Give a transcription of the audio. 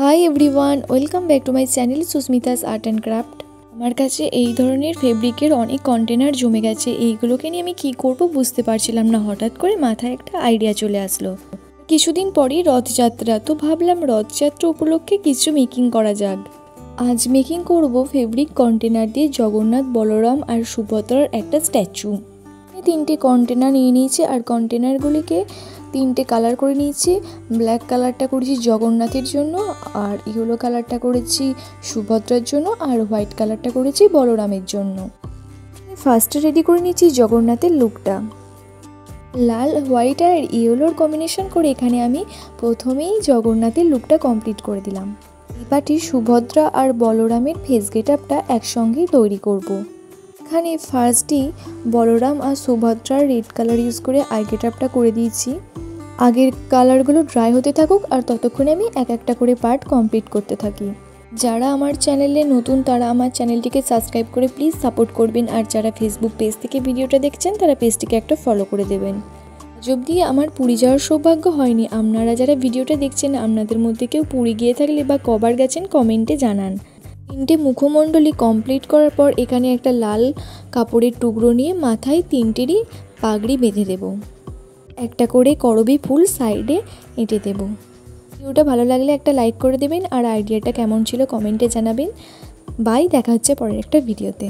Hi everyone, welcome back to my channel Susmita's art and craft. আমার কাছে এই ধরনের ফেব্রিকের অনেক কন্টেনার জমে গেছে। এইগুলোকে নিয়ে আমি কী করব বুঝতে পারছিলাম না। হঠাৎ করে মাথায় একটা আইডিয়া চলে আসলো। কিছুদিন পরেই রথযাত্রা, তো ভাবলাম রথযাত্রা উপলক্ষে কিছু মেকিং করা যাক। আজ মেকিং করব ফেব্রিক কন্টেনার দিয়ে জগন্নাথ, বলরাম আর সুভদ্রার একটা স্ট্যাচু। তিনটে কন্টেনার নিয়ে নিয়েছি আর কন্টেনারগুলিকে তিনটে কালার করে নিয়েছি। ব্ল্যাক কালারটা করেছি জগন্নাথের জন্য, আর ইয়েলো কালারটা করেছি সুভদ্রার জন্য, আর হোয়াইট কালারটা করেছি বলরামের জন্য। ফার্স্টে রেডি করে নিয়েছি জগন্নাথের লুকটা। লাল, হোয়াইট আর ইয়েলোর কম্বিনেশন করে এখানে আমি প্রথমেই জগন্নাথের লুকটা কমপ্লিট করে দিলাম। এবারটি সুভদ্রা আর বলরামের ফেস গেটআপটা একসঙ্গেই তৈরি করব। এখানে ফার্স্টই বলরাম আর সুভদ্রার রেড কালার ইউজ করে আই গেটআপটা করে দিয়েছি। আগের কালারগুলো ড্রাই হতে থাকুক আর ততক্ষণে আমি এক একটা করে পার্ট কমপ্লিট করতে থাকি। যারা আমার চ্যানেলে নতুন তারা আমার চ্যানেলটিকে সাবস্ক্রাইব করে প্লিজ সাপোর্ট করবেন, আর যারা ফেসবুক পেজ থেকে ভিডিওটা দেখছেন তারা পেজটিকে একটা ফলো করে দেবেন। যদি আমার পুরী যাওয়ার সৌভাগ্য হয়নি, আপনারা যারা ভিডিওটা দেখছেন আপনাদের মধ্যে কেউ পুরী গিয়ে থাকলে বা কবার গেছেন কমেন্টে জানান। তিনটে মুখমণ্ডলী কমপ্লিট করার পর এখানে একটা লাল কাপড়ের টুকরো নিয়ে মাথায় তিনটেরই পাগড়ি বেঁধে দেব। একটা করে করবী ফুল সাইডে এঁটে দেব। ভিডিওটা ভালো লাগলে একটা লাইক করে দেবেন, আর আইডিয়াটা কেমন ছিল কমেন্টে জানাবেন। বাই, দেখা হচ্ছে পরের একটা ভিডিওতে।